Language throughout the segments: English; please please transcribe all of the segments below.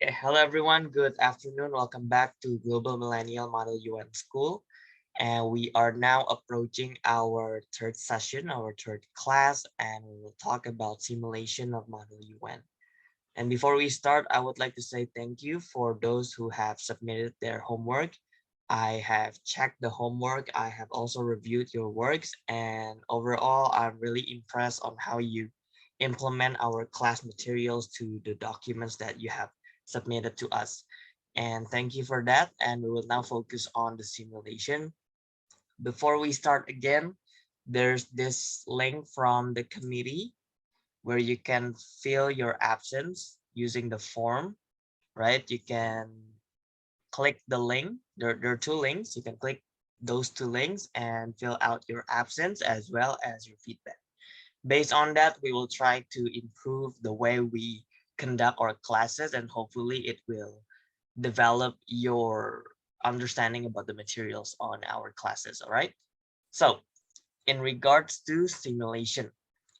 Okay, hello everyone. Good afternoon. Welcome back to Global Millennial Model UN School. And we are now approaching our third session, our third class, and we will talk about simulation of Model UN. And before we start, I would like to say thank you for those who have submitted their homework. I have checked the homework. I have also reviewed your works, and overall, I'm really impressed on how you implement our class materials to the documents that you have submitted to us. And thank you for that. And we will now focus on the simulation. Before we start again, there's this link from the committee where you can fill your absence using the form, right? You can click the link. There are two links. You can click those two links and fill out your absence as well as your feedback. Based on that, we will try to improve the way we conduct our classes, and hopefully it will develop your understanding about the materials on our classes. All right. So in regards to simulation,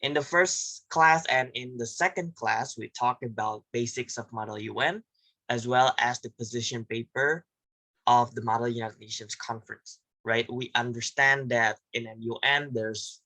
in the first class and in the second class, we talked about basics of Model UN, as well as the position paper of the Model United Nations Conference, right? We understand that in MUN, there's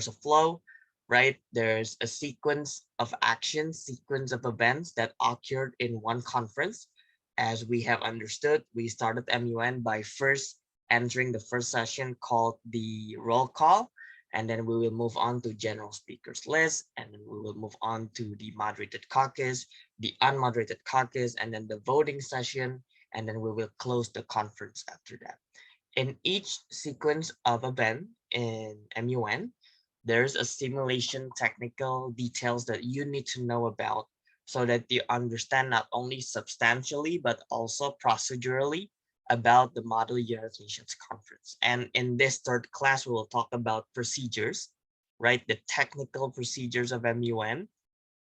a flow, right? There's a sequence of actions, sequence of events that occurred in one conference. As we have understood, we started MUN by first entering the first session called the roll call, and then we will move on to general speakers list, and then we will move on to the moderated caucus, the unmoderated caucus, and then the voting session, and then we will close the conference after that. In each sequence of event in MUN, there's a simulation technical details that you need to know about so that you understand not only substantially, but also procedurally about the Model United Nations Conference. And in this third class, we will talk about procedures, right? The technical procedures of MUN.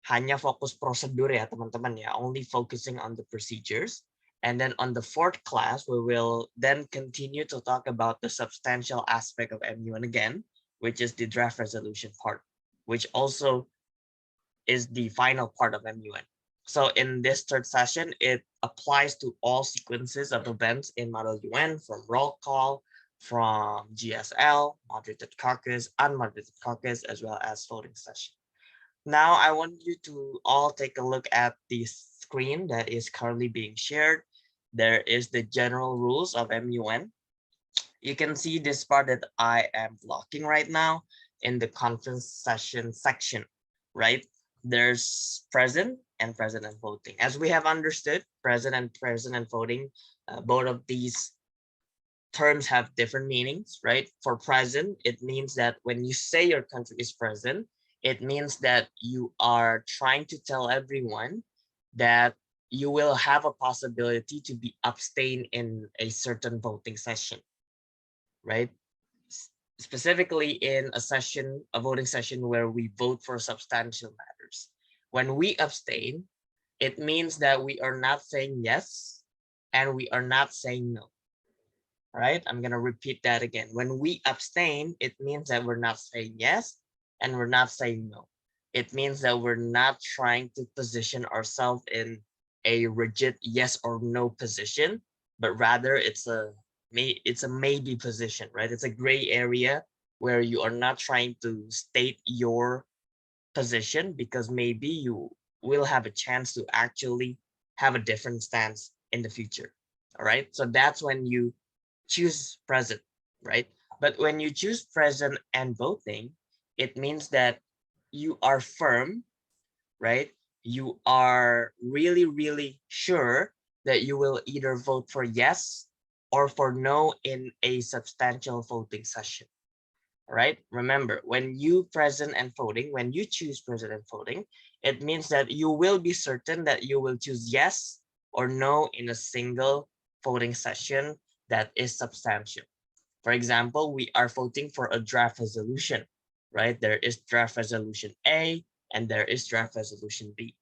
Hanya fokus prosedur ya teman-teman ya, only focusing on the procedures. And then on the fourth class, we will then continue to talk about the substantial aspect of MUN again, which is the draft resolution part, which also is the final part of MUN. So in this third session, it applies to all sequences of events in Model UN, from roll call, from GSL, moderated caucus, unmoderated caucus, as well as voting session. Now I want you to all take a look at the screen that is currently being shared. There is the general rules of MUN. You can see this part that I am blocking right now in the conference session section, right? There's present and voting. As we have understood, present and voting, both of these terms have different meanings, right? For present, it means that when you say your country is present, it means that you are trying to tell everyone that you will have a possibility to be abstained in a certain voting session, right? Specifically in a voting session where we vote for substantial matters. When we abstain, it means that we are not saying yes and we are not saying no. All right, I'm going to repeat that again. When we abstain, it means that we're not saying yes and we're not saying no. It means that we're not trying to position ourselves in a rigid yes or no position, but rather it's a maybe position, right? It's a gray area where you are not trying to state your position because maybe you will have a chance to actually have a different stance in the future. All right, so that's when you choose present, right? But when you choose present and voting, it means that you are firm, right? You are really, really sure that you will either vote for yes or for no in a substantial voting session. All right, remember, when you choose present and voting, it means that you will be certain that you will choose yes or no in a single voting session that is substantial. For example, we are voting for a draft resolution, right? There is draft resolution A and there is draft resolution B.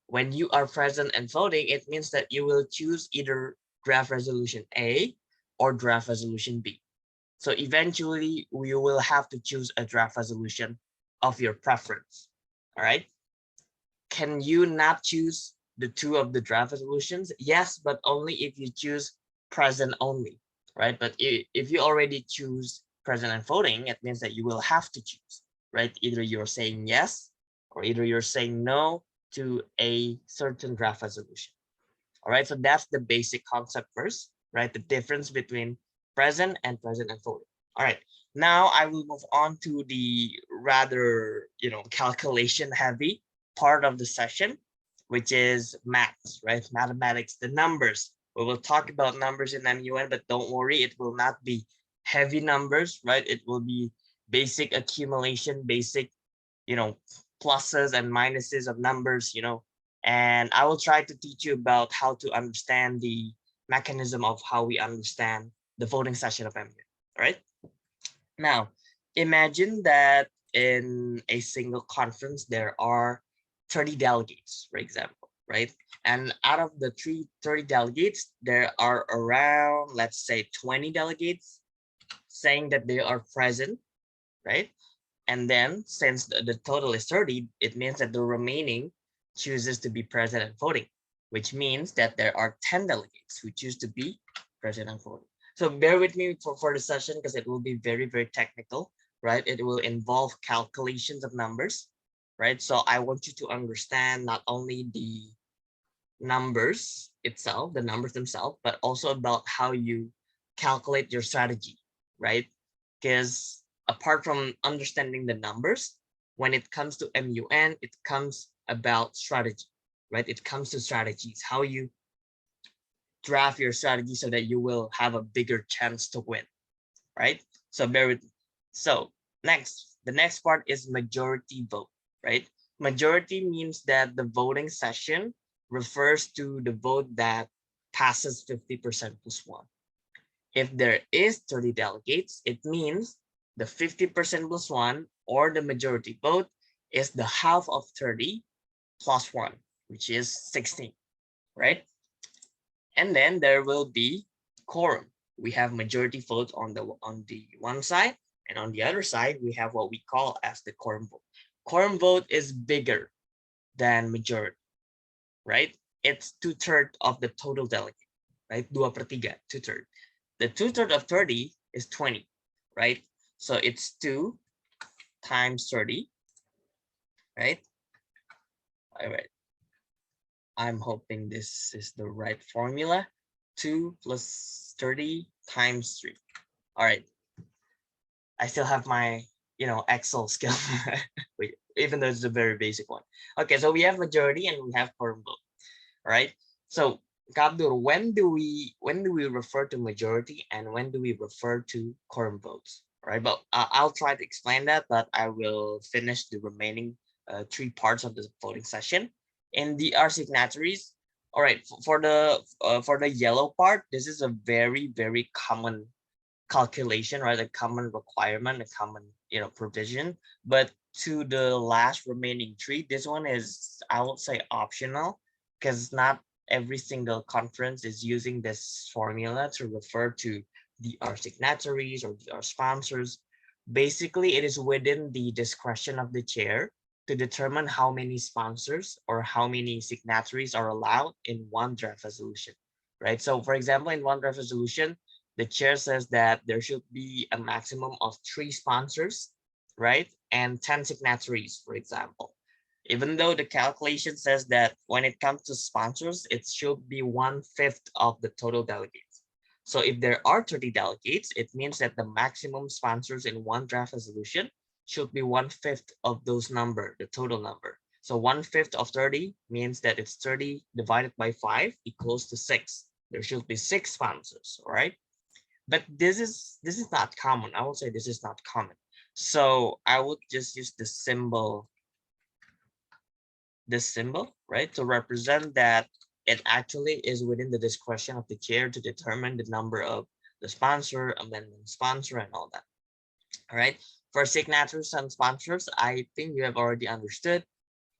When you are present and voting, it means that you will choose either draft resolution A or draft resolution B. So eventually you will have to choose a draft resolution of your preference. All right. Can you not choose the two of the draft resolutions? Yes, but only if you choose present only, right? But if you already choose present and voting, it means that you will have to choose, right? Either you're saying yes or either you're saying no to a certain draft resolution. All right, so that's the basic concept first, right? The difference between present and voting. All right, now I will move on to the rather, calculation heavy part of the session, which is maths, right? Mathematics, the numbers. We will talk about numbers in MUN, but don't worry, it will not be heavy numbers, right? It will be basic accumulation, basic, you know, pluses and minuses of numbers, and I will try to teach you about how to understand the mechanism of how we understand the voting session of MU. All right. Now, imagine that in a single conference, there are 30 delegates, for example, right? And out of the 30 delegates, there are around, let's say, 20 delegates saying that they are present, right? And then since the total is 30, it means that the remaining chooses to be present and voting, which means that there are 10 delegates who choose to be present and voting. So bear with me for the session because it will be very, very technical, right? It will involve calculations of numbers, right? So I want you to understand not only the numbers itself, the numbers themselves, but also about how you calculate your strategy, right? Because apart from understanding the numbers, when it comes to MUN, it comes about strategy, right? It comes to strategies, how you draft your strategy so that you will have a bigger chance to win, right? So bear with me. So the next part is majority vote, right? Majority means that the voting session refers to the vote that passes 50% plus one. If there is 30 delegates, it means the 50% plus one or the majority vote is the half of 30 plus one, which is 16, right? And then there will be quorum. We have majority vote on the one side, and on the other side, we have what we call as the quorum vote. Quorum vote is bigger than majority, right? It's 2/3 of the total delegate, right? 2/3, 2/3. The 2/3 of 30 is 20, right? So it's 2 times 30, right? All right. I'm hoping this is the right formula. 2 plus 30 times 3. All right. I still have my, Excel skill, even though it's a very basic one. Okay, so we have majority and we have quorum vote. All right. So Kabdur, when do we refer to majority and when do we refer to quorum votes? All right, but I'll try to explain that, but I will finish the remaining 3 parts of the voting session. In the R signatories, all right, for the yellow part, this is a very, very common calculation, right? A common requirement, a common provision. But to the last remaining 3, this one is, I would say, optional because not every single conference is using this formula to refer to the R signatories or the R sponsors. Basically, it is within the discretion of the chair to determine how many sponsors or how many signatories are allowed in one draft resolution, right? So for example, in one draft resolution, the chair says that there should be a maximum of 3 sponsors, right? And 10 signatories, for example. Even though the calculation says that when it comes to sponsors, it should be 1/5 of the total delegates. So if there are 30 delegates, it means that the maximum sponsors in one draft resolution should be 1/5 of those number, the total number. So 1/5 of 30 means that it's 30 divided by 5 equals to 6. There should be 6 sponsors, all right? But this is not common. I would say this is not common. So I would just use the symbol, this symbol, right, to represent that it actually is within the discretion of the chair to determine the number of the sponsor, amendment sponsor, and all that. All right. For signatories and sponsors, I think you have already understood,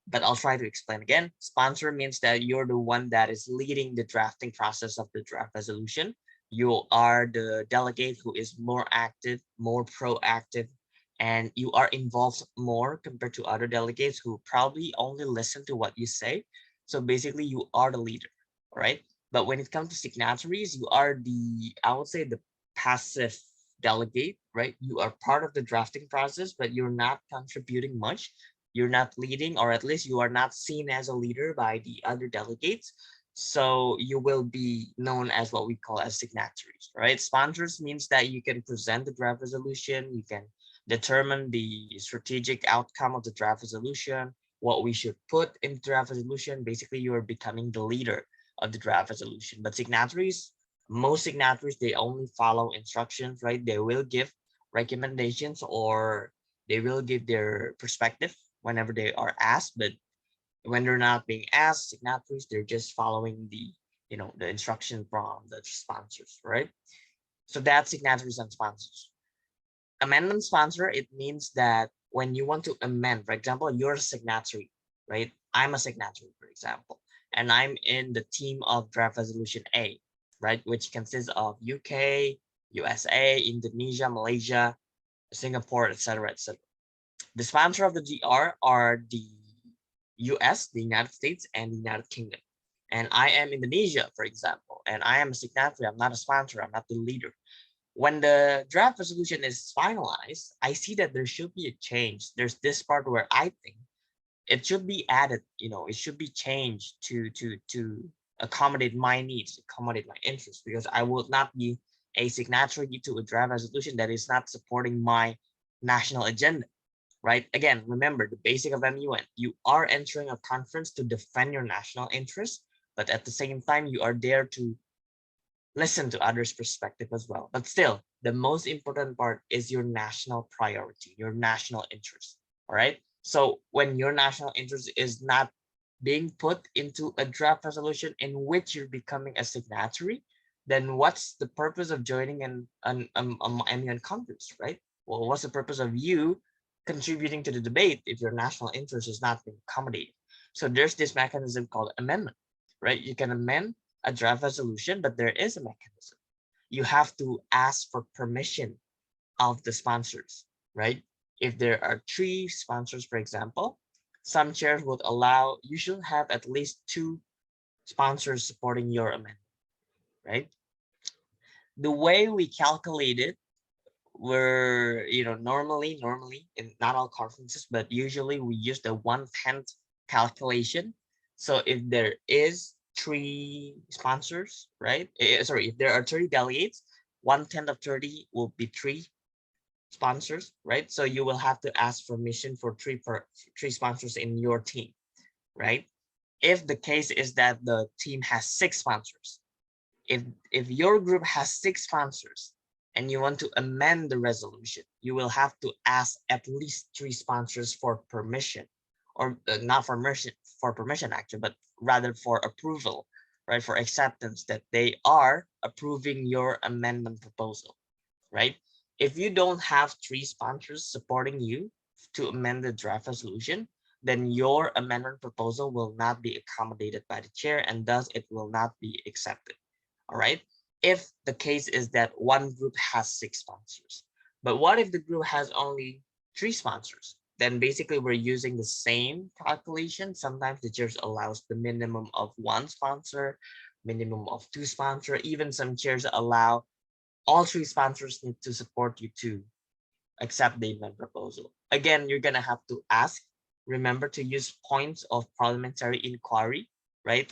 but I'll try to explain again. Sponsor means that you're the one that is leading the drafting process of the draft resolution. You are the delegate who is more active, more proactive, and you are involved more compared to other delegates who probably only listen to what you say, So basically you are the leader, right? But when it comes to signatories, you are the, I would say, the passive delegate, right? You are part of the drafting process, but you're not contributing much. You're not leading, or at least you are not seen as a leader by the other delegates. So you will be known as what we call as signatories, right? Sponsors means that you can present the draft resolution, you can determine the strategic outcome of the draft resolution, what we should put in draft resolution. Basically, you are becoming the leader of the draft resolution. But signatories, most signatories, they only follow instructions, right? They will give recommendations or they will give their perspective whenever they are asked, but when they're not being asked, signatories, they're just following the, the instruction from the sponsors, right? So that's signatories and sponsors. Amendment sponsor, it means that when you want to amend, for example, you're a signatory, right? I'm a signatory, for example, and I'm in the team of draft resolution A, right? Which consists of UK, USA, Indonesia, Malaysia, Singapore, etc., etc. The sponsor of the GR are the US, the United States, and the United Kingdom. And I am Indonesia, for example, and I am a signatory. I'm not a sponsor. I'm not the leader. When the draft resolution is finalized, I see that there should be a change. There's this part where I think it should be added, it should be changed to accommodate my needs, accommodate my interests, because I would not be a signatory to a draft resolution that is not supporting my national agenda, right? Again, remember the basic of MUN. You are entering a conference to defend your national interests, but at the same time, you are there to listen to others' perspective as well. But still, the most important part is your national priority, your national interest. All right. So when your national interest is not being put into a draft resolution in which you're becoming a signatory, then what's the purpose of joining an MUN conference, right? Well, what's the purpose of you contributing to the debate if your national interest is not being accommodated? So there's this mechanism called amendment, right? You can amend a draft resolution, but there is a mechanism. You have to ask for permission of the sponsors, right? If there are 3 sponsors, for example, some chairs would allow, you should have at least 2 sponsors supporting your amendment, right? The way we calculate it, we're, normally in not all conferences, but usually we use the 1/10 calculation. So if there is 3 sponsors, right? Sorry, if there are 30 delegates, 1/10 of 30 will be 3 sponsors, right? So you will have to ask permission for 3 sponsors in your team, right? If the case is that the team has 6 sponsors, if your group has 6 sponsors and you want to amend the resolution, you will have to ask at least 3 sponsors for permission, or not for permission actually, but rather for approval, right? For acceptance that they are approving your amendment proposal, right? If you don't have 3 sponsors supporting you to amend the draft resolution, then your amendment proposal will not be accommodated by the chair and thus it will not be accepted. All right. If the case is that one group has 6 sponsors, but what if the group has only 3 sponsors? Then basically we're using the same calculation. Sometimes the chairs allows the minimum of 1 sponsor, minimum of 2 sponsor. Even some chairs allow all 3 sponsors need to support you to accept the amendment proposal. Again, you're gonna have to ask. Remember to use points of parliamentary inquiry, right?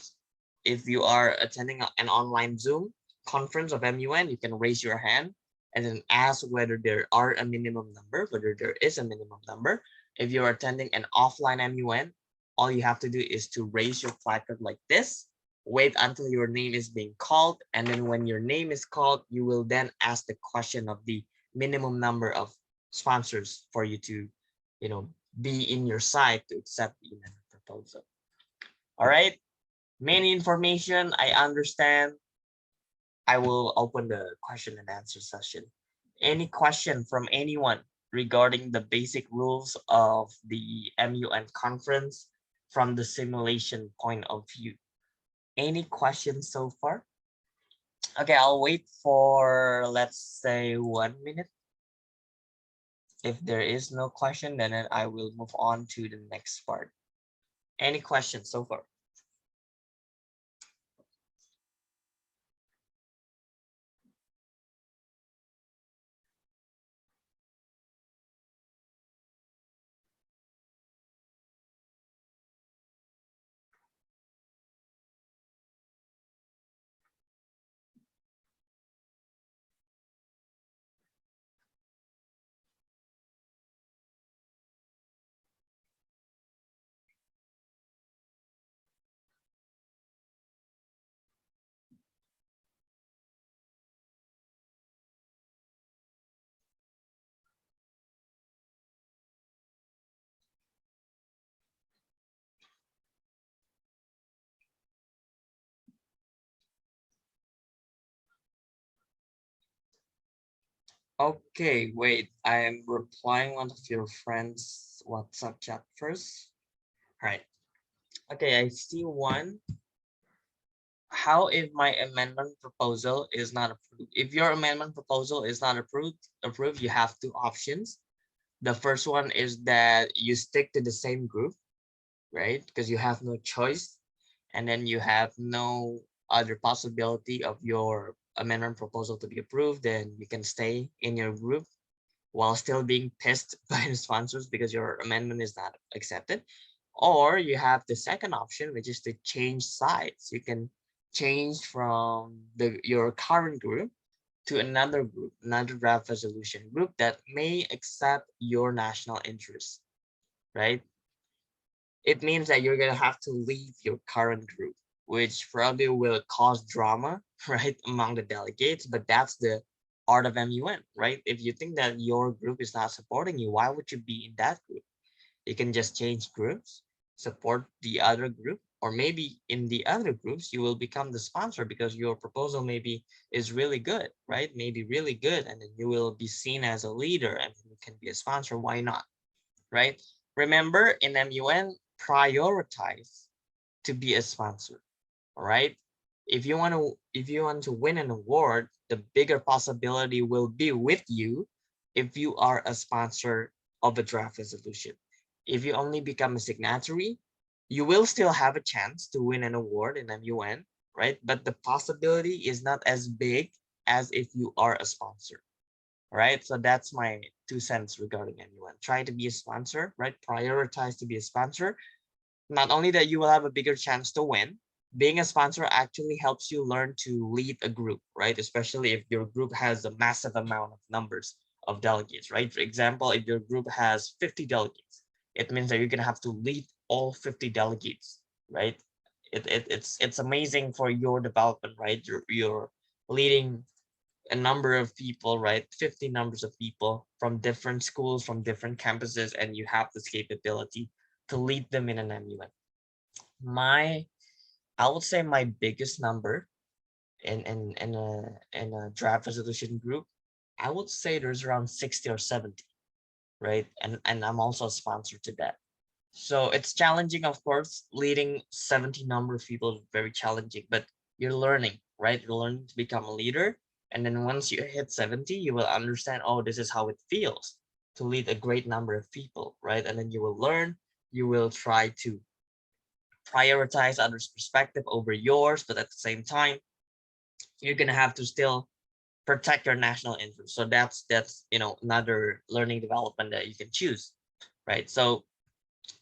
If you are attending an online Zoom conference of MUN, you can raise your hand and then ask whether there are a minimum number, whether there is a minimum number. If you're attending an offline MUN, all you have to do is to raise your placard like this, wait until your name is being called, and then when your name is called, you will then ask the question of the minimum number of sponsors for you to, be in your side to accept the amendment proposal. All right. Many information, I understand. I will open the question and answer session. Any question from anyone regarding the basic rules of the MUN conference from the simulation point of view? Any questions so far? Okay, I'll wait for, let's say, 1 minute. If there is no question, then I will move on to the next part. Any questions so far? Okay, wait, I am replying one of your friends' WhatsApp chat first. All right. Okay, I see one. How if my amendment proposal is not approved? If your amendment proposal is not approved, you have two options. The first one is that you stick to the same group, right? Because you have no choice. And then you have no other possibility of your amendment proposal to be approved, then you can stay in your group while still being pissed by the sponsors because your amendment is not accepted. Or you have the second option, which is to change sides. You can change from your current group to another group, another draft resolution group that may accept your national interests, right? It means that you're gonna have to leave your current group, which probably will cause drama, right, among the delegates. But that's the art of MUN, right? If you think that your group is not supporting you, why would you be in that group? You can just change groups, support the other group, or maybe in the other groups you will become the sponsor because your proposal maybe is really good, right? Maybe really good, and then you will be seen as a leader and you can be a sponsor. Why not? Right? Remember, in MUN, prioritize to be a sponsor. All right. If you want to win an award, the bigger possibility will be with you if you are a sponsor of a draft resolution. If you only become a signatory, you will still have a chance to win an award in MUN, right? But the possibility is not as big as if you are a sponsor. Right? So that's my 2 cents regarding MUN. Try to be a sponsor, right? Prioritize to be a sponsor. Not only that you will have a bigger chance to win, being a sponsor actually helps you learn to lead a group, right? Especially if your group has a massive amount of numbers of delegates, right? For example, if your group has 50 delegates, it means that you're gonna have to lead all 50 delegates, right? It's amazing for your development, right? You're leading a number of people, right? 50 numbers of people from different schools, from different campuses, and you have this capability to lead them in an MUN. My, I would say my biggest number in a draft resolution group, I would say there's around 60 or 70, right? And I'm also a sponsor to that. So it's challenging, of course, leading 70 number of people is very challenging, but you're learning, right? You're learning to become a leader. And then once you hit 70, you will understand, oh, this is how it feels to lead a great number of people, right? And then you will learn, you will try to prioritize others' perspective over yours, but at the same time, you're gonna have to still protect your national interest. So that's another learning development that you can choose, right? So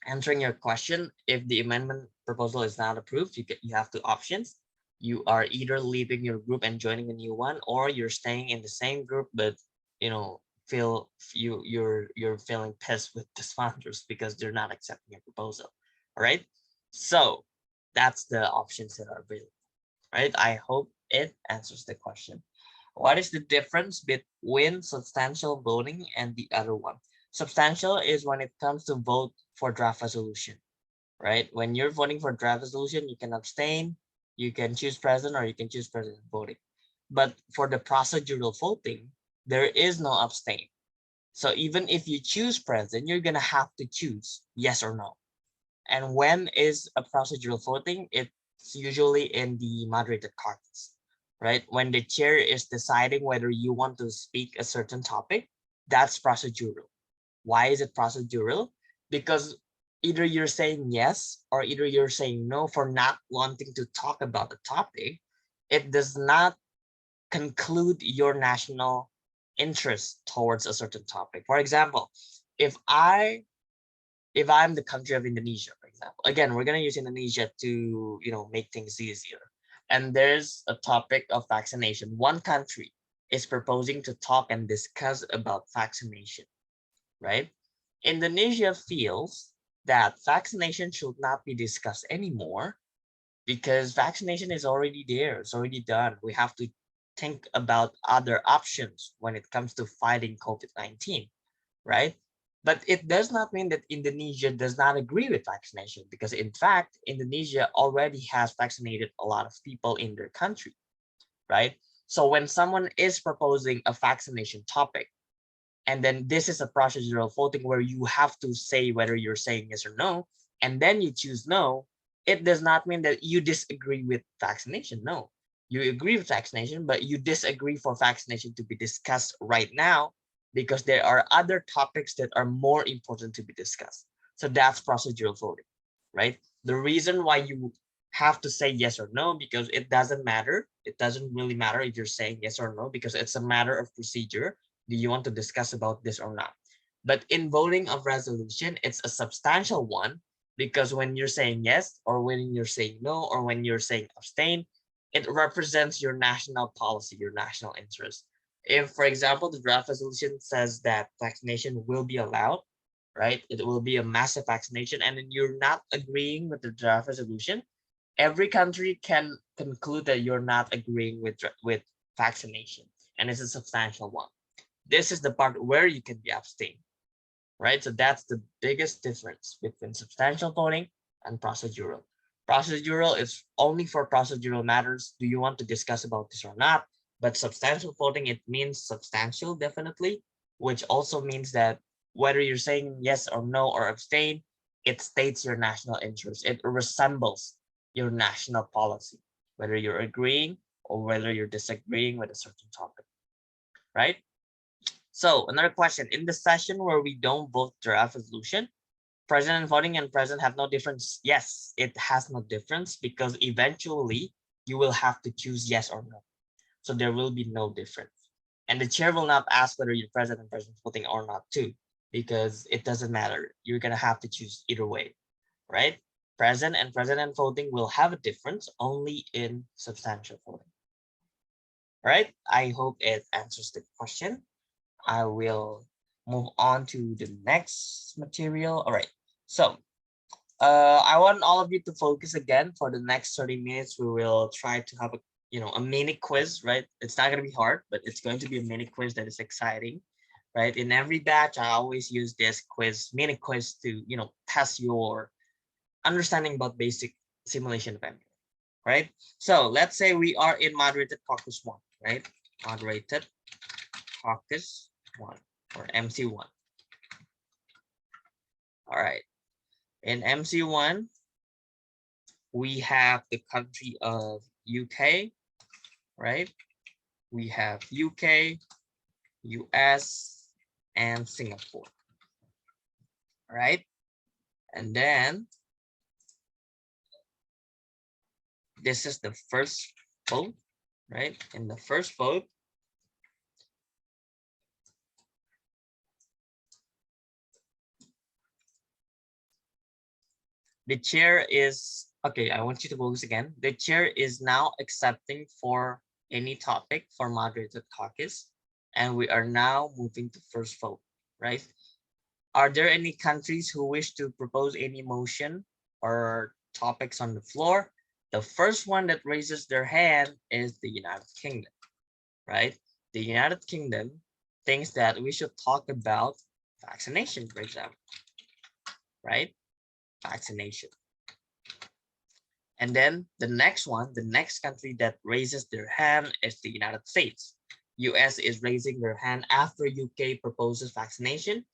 answering your question, if the amendment proposal is not approved, you have two options. You are either leaving your group and joining a new one, or you're staying in the same group, but feel you're feeling pissed with the sponsors because they're not accepting your proposal. All right. So that's the options that are available. Right. I hope it answers the question. What is the difference between substantial voting and the other one? Substantial is when it comes to vote for draft resolution, right? When you're voting for draft resolution, you can abstain, you can choose president, or you can choose president voting. But for the procedural voting, there is no abstain. So even if you choose president, you're gonna have to choose yes or no. And when is a procedural voting? It's usually in the moderated caucus, right? When the chair is deciding whether you want to speak a certain topic, that's procedural. Why is it procedural? Because either you're saying yes or either you're saying no for not wanting to talk about the topic. It does not conclude your national interest towards a certain topic. For example, if I if I'm the country of Indonesia, for example, again, we're gonna use Indonesia to make things easier. And there's a topic of vaccination. One country is proposing to talk and discuss about vaccination, right? Indonesia feels that vaccination should not be discussed anymore because vaccination is already there, it's already done. We have to think about other options when it comes to fighting COVID-19, right? But it does not mean that Indonesia does not agree with vaccination because, in fact, Indonesia already has vaccinated a lot of people in their country, right? So when someone is proposing a vaccination topic, and then this is a procedural voting where you have to say whether you're saying yes or no, and then you choose no, it does not mean that you disagree with vaccination. No, you agree with vaccination, but you disagree for vaccination to be discussed right now because there are other topics that are more important to be discussed. So that's procedural voting, right? The reason why you have to say yes or no, because it doesn't matter. It doesn't really matter if you're saying yes or no, because it's a matter of procedure. Do you want to discuss about this or not? But in voting of resolution, it's a substantial one because when you're saying yes or when you're saying no or when you're saying abstain, it represents your national policy, your national interest. If, for example, the draft resolution says that vaccination will be allowed, right? It will be a massive vaccination, and then you're not agreeing with the draft resolution, every country can conclude that you're not agreeing with vaccination, and it's a substantial one. This is the part where you can be abstained, right? So that's the biggest difference between substantial voting and procedural. Procedural is only for procedural matters. Do you want to discuss about this or not? But substantial voting, it means substantial, definitely, which also means that whether you're saying yes or no or abstain, it states your national interest. It resembles your national policy, whether you're agreeing or whether you're disagreeing with a certain topic, right? So another question, in the session where we don't vote draft resolution, present voting and present have no difference. Yes, it has no difference because eventually you will have to choose yes or no. So there will be no difference. And the chair will not ask whether you're present and present voting or not too, because it doesn't matter. You're gonna have to choose either way, right? Present and voting will have a difference only in substantial voting. All right, I hope it answers the question. I will move on to the next material. All right, so I want all of you to focus again for the next 30 minutes. We will try to have a mini quiz, right? It's not going to be hard, but it's going to be a mini quiz that is exciting, right? In every batch, I always use this mini quiz to, test your understanding about basic simulation of MU, right? So let's say we are in moderated caucus 1, right? Moderated caucus 1 or MC1. All right. In MC1, we have the country of UK, right? We have UK, US, and Singapore, right? And then this is the first vote, right? In the first vote, the chair is, okay, I want you to focus again. The chair is now accepting for any topic for moderated caucus, and we are now moving to first vote, right? Are there any countries who wish to propose any motion or topics on the floor? The first one that raises their hand is the United Kingdom, right? The United Kingdom thinks that we should talk about vaccination, for example, right? Vaccination. And then the next one, the next country that raises their hand is the United States. US is raising their hand after UK proposes vaccination,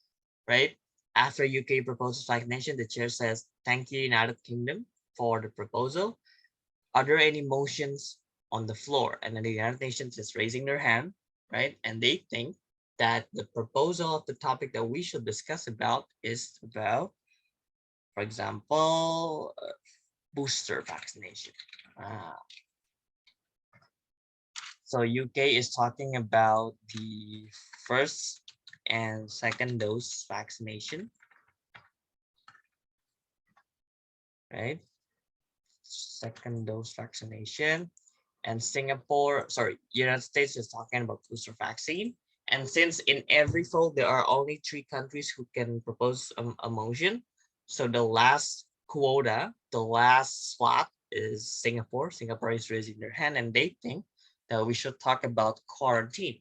right? After UK proposes vaccination, the chair says, thank you, United Kingdom, for the proposal. Are there any motions on the floor? And then the United Nations is raising their hand, right? And they think that the proposal of the topic that we should discuss about is about, for example, booster vaccination. So UK is talking about the first and second dose vaccination, right? Second dose vaccination. And United States is talking about booster vaccine. And since in every vote there are only 3 countries who can propose a motion, so the last quota, the last slot is Singapore. Singapore is raising their hand, and they think that we should talk about quarantine.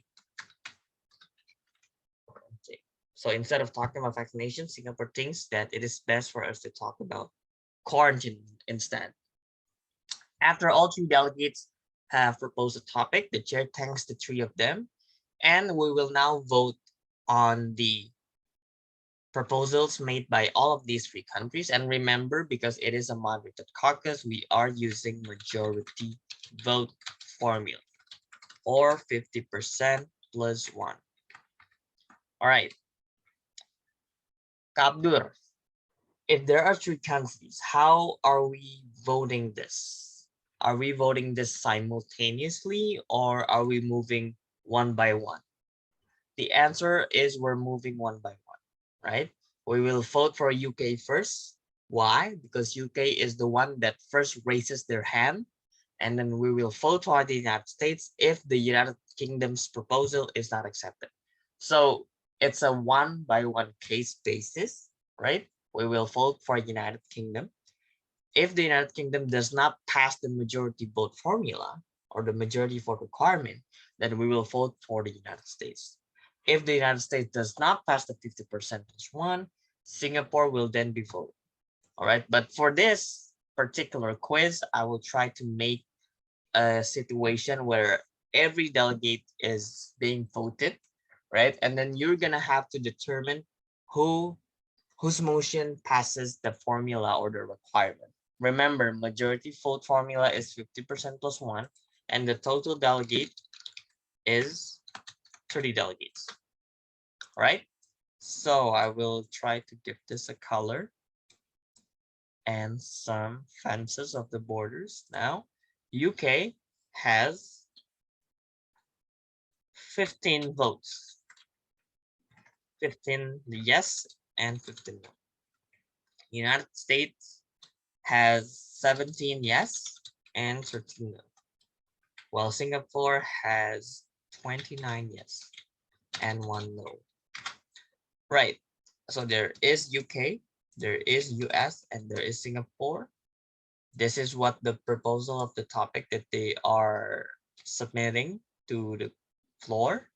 So instead of talking about vaccination, Singapore thinks that it is best for us to talk about quarantine instead. After all 3 delegates have proposed a topic. The chair thanks the three of them, and we will now vote on the proposals made by all of these three countries. And remember, because it is a moderated caucus, we are using majority vote formula, or 50% plus 1. All right, Kabdur, if there are three countries, how are we voting this? Are we voting this simultaneously, or are we moving one by one? The answer is we're moving one by one, right? We will vote for UK first. Why? Because UK is the one that first raises their hand, and then we will vote for the United States if the United Kingdom's proposal is not accepted. So it's a one by one case basis, right? We will vote for United Kingdom. If the United Kingdom does not pass the majority vote formula or the majority vote requirement, then we will vote for the United States. If the United States does not pass the 50% plus 1, Singapore will then be voted. All right, but for this particular quiz, I will try to make a situation where every delegate is being voted, right? And then you're gonna have to determine whose motion passes the formula or the requirement. Remember, majority vote formula is 50% plus 1, and the total delegate is 30 delegates. All right, so I will try to give this a color and some fences of the borders. Now, UK has 15 votes, 15 yes and 15 no. United States has 17 yes and 13 no, while Singapore has 29 yes and 1 no. Right, so there is UK, there is US, and there is Singapore. This is what the proposal of the topic that they are submitting to the floor.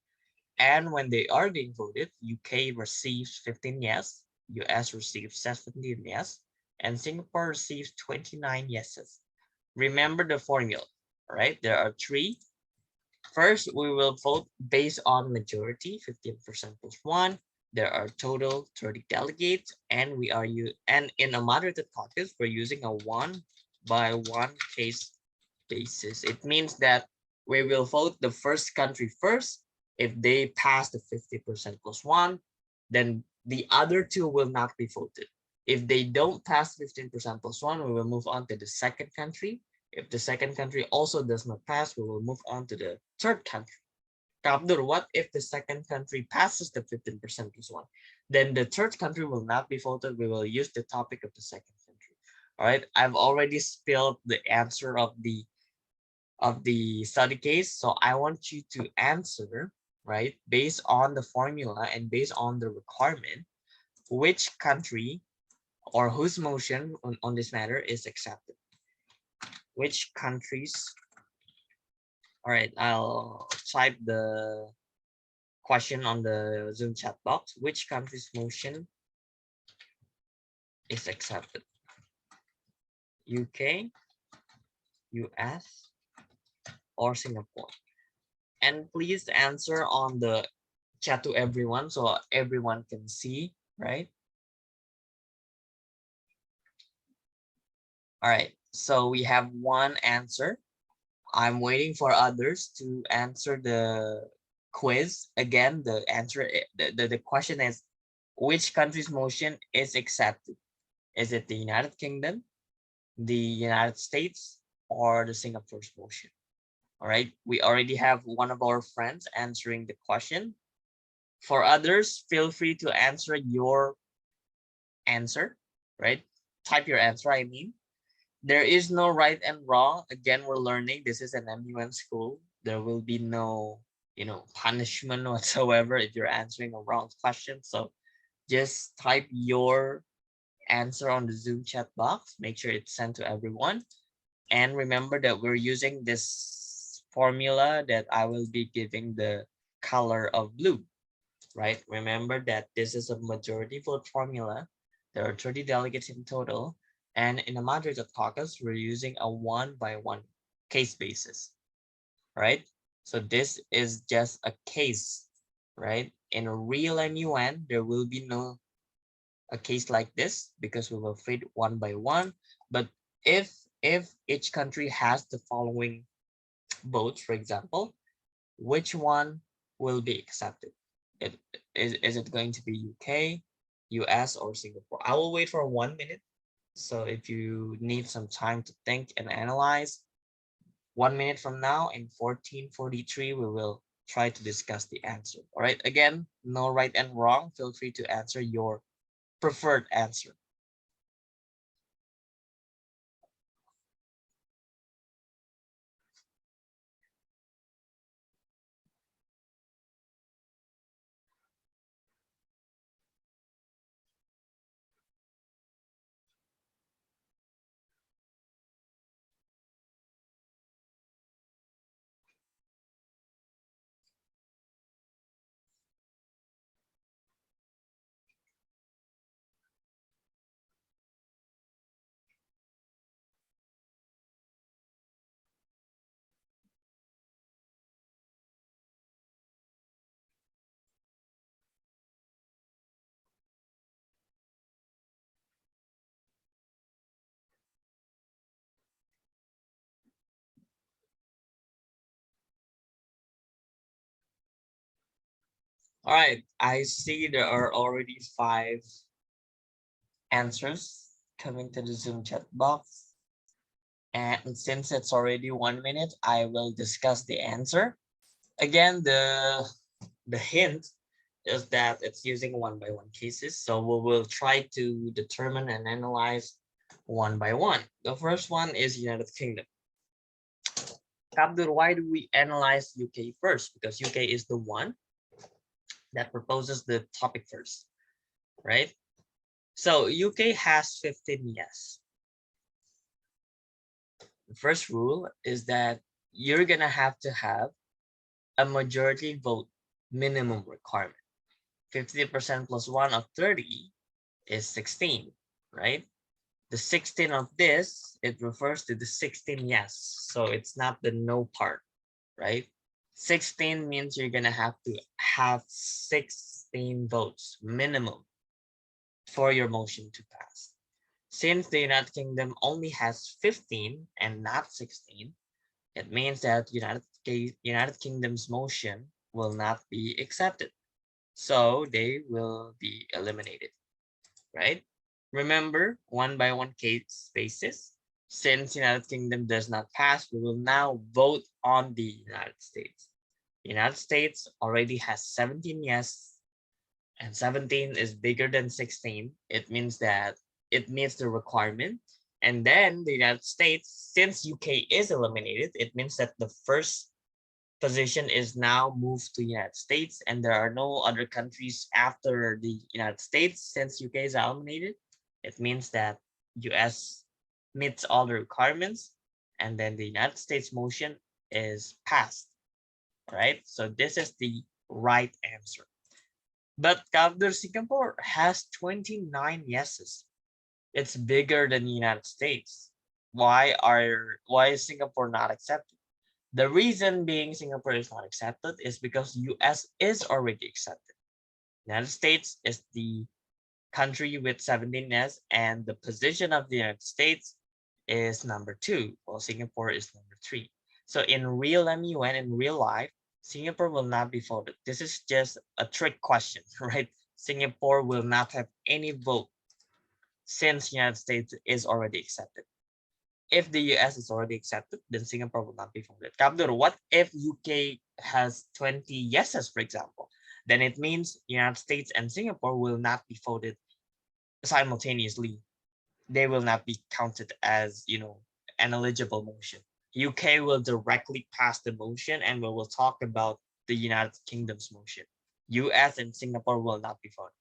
And when they are being voted, UK receives 15 yes, US receives 17 yes, and Singapore receives 29 yeses. Remember the formula, right? There are three. First, we will vote based on majority, 15% plus 1. There are total 30 delegates, and in a moderated caucus, we're using a 1 by 1 case basis. It means that we will vote the first country first. If they pass the 50% plus 1, then the other two will not be voted. If they don't pass 15% plus 1, we will move on to the second country. If the second country also does not pass, we will move on to the third country. Abdur, what if the second country passes the 15% plus 1? Then the third country will not be voted. We will use the topic of the second country. All right, I've already spelled the answer of the study case. So I want you to answer, right, based on the formula and based on the requirement, which country or whose motion on this matter is accepted. Which countries? All right, I'll type the question on the Zoom chat box. Which country's motion is accepted? UK, US, or Singapore? And please answer on the chat to everyone so everyone can see, right? All right, so we have one answer. I'm waiting for others to answer the quiz. Again, the answer, the question is, which country's motion is accepted? Is it the United Kingdom, the United States, or the Singapore's motion? All right, we already have one of our friends answering the question. For others, feel free to answer your answer, right? Type your answer, I mean. There is no right and wrong. Again, we're learning. This is an MUN school. There will be no, punishment whatsoever if you're answering a wrong question. So just type your answer on the Zoom chat box. Make sure it's sent to everyone. And remember that we're using this formula that I will be giving the color of blue, right? Remember that this is a majority vote formula. There are 30 delegates in total. And in a moderated caucus, we're using a 1 by 1 case basis. right? So this is just a case, right? In a real MUN, there will be no a case like this because we will fit one by one. But if each country has the following votes, for example, which one will be accepted? It, is it going to be UK, US, or Singapore? I will wait for 1 minute. So if you need some time to think and analyze, 1 minute from now in 14:43, we will try to discuss the answer. All right. Again, no right and wrong. Feel free to answer your preferred answer. All right. I see there are already 5 answers coming to the Zoom chat box. And since it's already 1 minute, I will discuss the answer. Again, the hint is that it's using one by one cases. So we will try to determine and analyze one by one. The first one is United Kingdom. Abdul, why do we analyze UK first? Because UK is the one that proposes the topic first, right? So UK has 15 yes. The first rule is that you're gonna have to have a majority vote minimum requirement. 50% plus 1 of 30 is 16, right? The 16 of this, it refers to the 16 yes. So it's not the no part, right? 16 means you're going to have 16 votes minimum for your motion to pass. Since the United Kingdom only has 15 and not 16, it means that United Kingdom's motion will not be accepted. So they will be eliminated, right? Remember, one by one case basis. Since United Kingdom does not pass, we will now vote on the United States. The United States already has 17 yes, and 17 is bigger than 16. It means that it meets the requirement. And then the United States, since UK is eliminated, it means that the first position is now moved to United States, and there are no other countries after the United States. Since UK is eliminated, it means that US meets all the requirements, and then the United States motion is passed, right? So this is the right answer. But Kavdur, Singapore has 29 yeses. It's bigger than the United States. Why is Singapore not accepted? The reason being Singapore is not accepted is because US is already accepted. United States is the country with 17s, and the position of the United States is number 2, while Singapore is number 3. So in real MUN, in real life, Singapore will not be voted. This is just a trick question, right? Singapore will not have any vote since United States is already accepted. If the US is already accepted, then Singapore will not be voted. Kabdur, what if UK has 20 yeses, for example? Then it means United States and Singapore will not be voted simultaneously. They will not be counted as, an eligible motion. UK will directly pass the motion, and we will talk about the United Kingdom's motion. US and Singapore will not be voted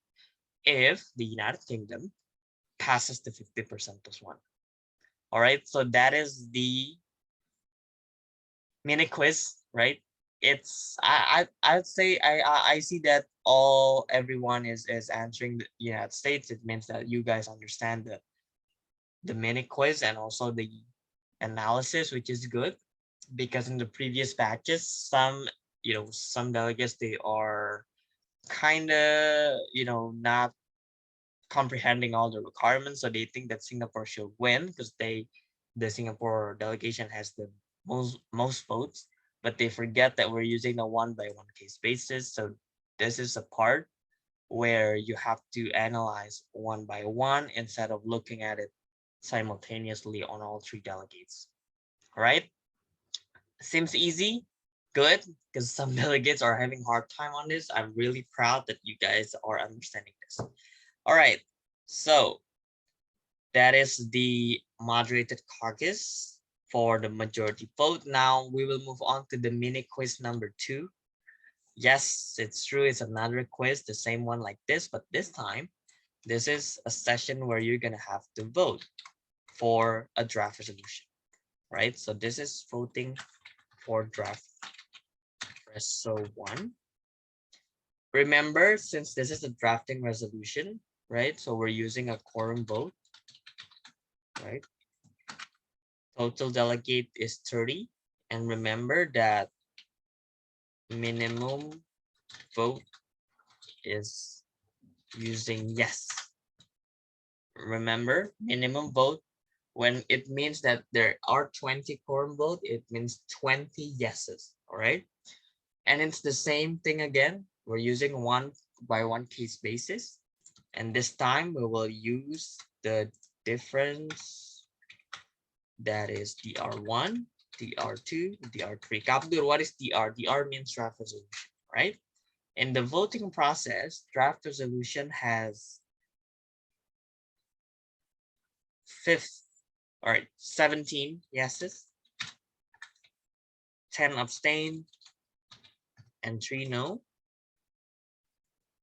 if the United Kingdom passes the 50% plus 1. All right, so that is the mini quiz, right? It's I'd say I see that everyone is answering the United States. It means that you guys understand the mini quiz and also the analysis, which is good. because in the previous batches, some delegates, they are kind of, not comprehending all the requirements. So they think that Singapore should win because the Singapore delegation has the most votes, but they forget that we're using the one by one case basis. So this is a part where you have to analyze one by one instead of looking at it simultaneously on all three delegates. All right. Seems easy. Good, because some delegates are having hard time on this. I'm really proud that you guys are understanding this. All right. So that is the moderated caucus for the majority vote. Now we will move on to the mini quiz number 2. Yes, it's true. It's another quiz, the same one like this, but this time, this is a session where you're going to have to vote for a draft resolution, right? So this is voting for draft resolution 1. Remember, since this is a drafting resolution, right? So we're using a quorum vote, right? Total delegate is 30. And remember that minimum vote is using yes. Remember, minimum vote, when it means that there are 20 quorum vote, it means 20 yeses, all right? And it's the same thing again. We're using one by one case basis. And this time we will use the difference that is DR1, DR2, DR3. Kapdur, what is DR? DR means draft resolution, right? In the voting process, draft resolution has 17 yeses, 10 abstain, and 3 no,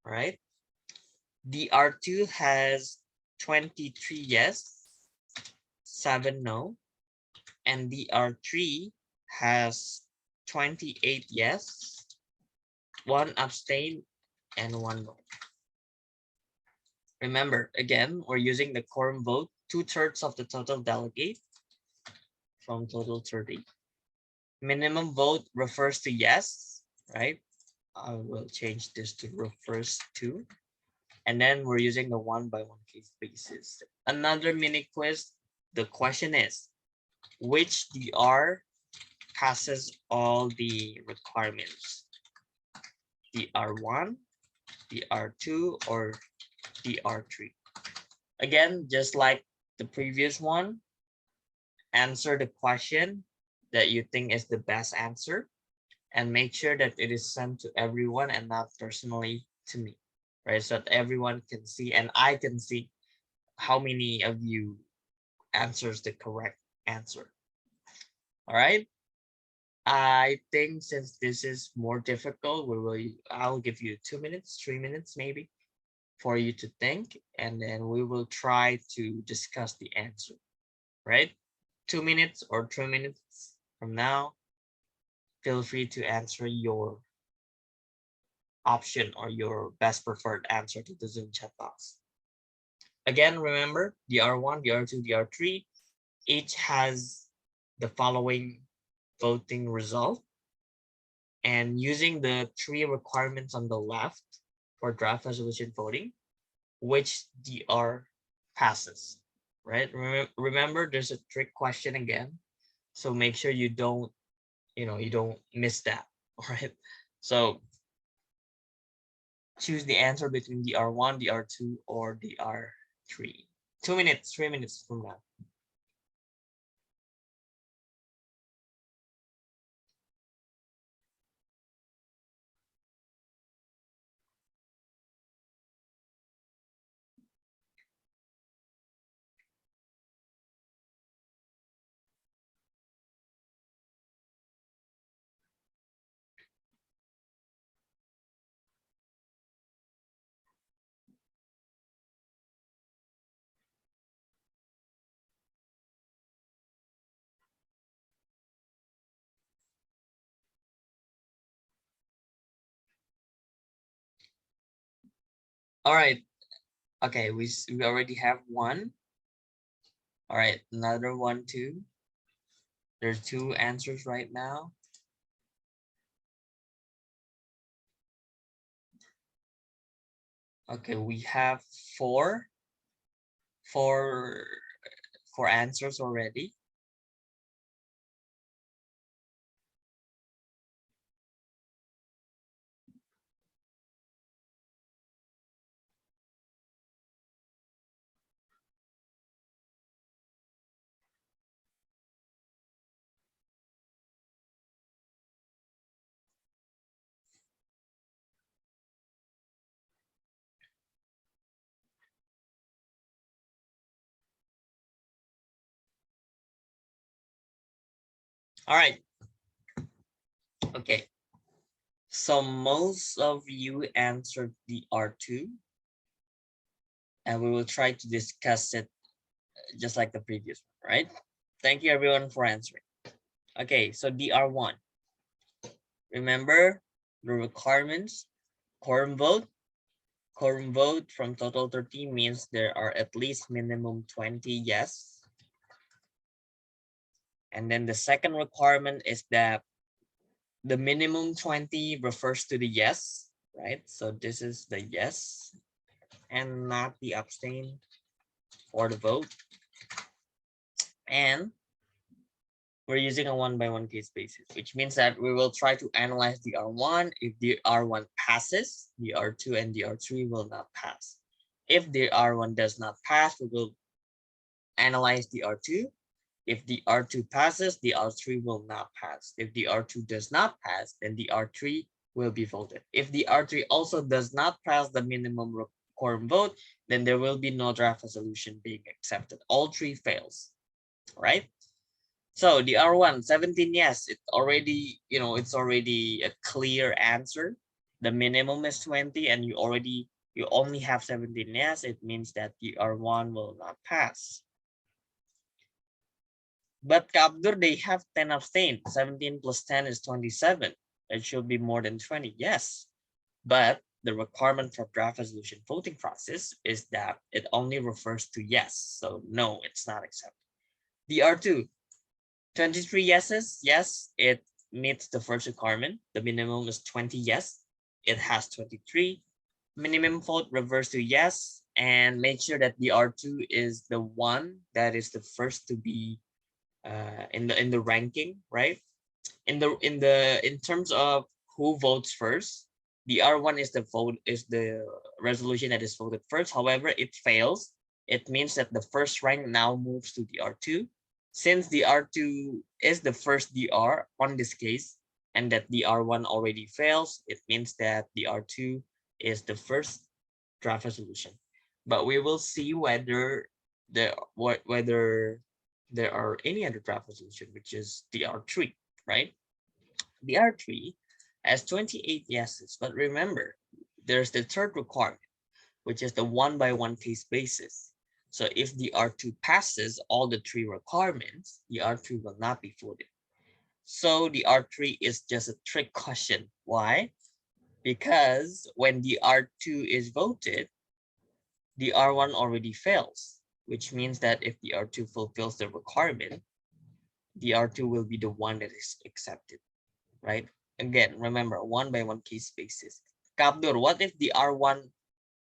right? DR2 has 23 yes, 7 no, and DR3 has 28 yes, 1 abstain, and 1 no. Remember, again, we're using the quorum vote, 2/3 of the total delegate from total 30. Minimum vote refers to yes, right? I will change this to refers to. And then we're using the one by one case basis. Another mini quiz. The question is, which DR passes all the requirements? DR1, DR2, or DR3? Again, just like the previous one, answer the question that you think is the best answer and make sure that it is sent to everyone and not personally to me, right? So that everyone can see and I can see how many of you answers the correct answer. All right. I think since this is more difficult, I'll give you 2 minutes, 3 minutes maybe for you to think, and then we will try to discuss the answer, right? 2 minutes or 3 minutes from now, feel free to answer your option or your best preferred answer to the Zoom chat box. Again, remember DR1, DR2, DR3, each has the following voting result. And using the 3 requirements on the left for draft resolution voting, which DR passes, right? Remember, there's a trick question again. So make sure you don't miss that, all right? So choose the answer between DR1, DR2, or DR3. 2 minutes, 3 minutes from now. All right. Okay, we already have one. All right, another one too. There's 2 answers right now. Okay, we have four answers already. All right. Okay. So most of you answered the R2, and we will try to discuss it just like the previous one, right? Thank you everyone for answering. Okay, so the R1. Remember the requirements, quorum vote. Quorum vote from total 30 means there are at least minimum 20 yes. And then the second requirement is that the minimum 20 refers to the yes, right? So this is the yes and not the abstain or the vote. And we're using a 1-by-1 case basis, which means that we will try to analyze the R1. If the R1 passes, the R2 and the R3 will not pass. If the R1 does not pass, we will analyze the R2. If the R2 passes, the R3 will not pass. If the R2 does not pass, then the R3 will be voted. If the R3 also does not pass the minimum quorum vote, then there will be no draft resolution being accepted. All 3 fails, right? So the R1, 17 yes, it's already, it's already a clear answer. The minimum is 20 and you only have 17 yes, it means that the R1 will not pass. But Kabdur, they have 10 abstain. 17 plus 10 is 27. It should be more than 20. Yes. But the requirement for draft resolution voting process is that it only refers to yes. So no, it's not accepted. The R2, 23 yeses. Yes, it meets the first requirement. The minimum is 20 yes. It has 23. Minimum vote reverse to yes, and make sure that the R2 is the one that is the first to be in the ranking, right? In terms of who votes first, the R1 is the resolution that is voted first. However, it fails. It means that the first rank now moves to the R2. Since the R2 is the first DR on this case, and that the R1 already fails, it means that the R2 is the first draft resolution. But we will see whether there are any other draft resolution, which is the R3, right? The R3 has 28 yeses, but remember, there's the third requirement, which is the 1-by-1 case basis. So if the R2 passes all the 3 requirements, the R3 will not be voted. So the R3 is just a trick question. Why? Because when the R2 is voted, the R1 already fails, which means that if the R2 fulfills the requirement, the R2 will be the one that is accepted, right? Again, remember, 1-by-1 case basis. Kabdur, what if the R1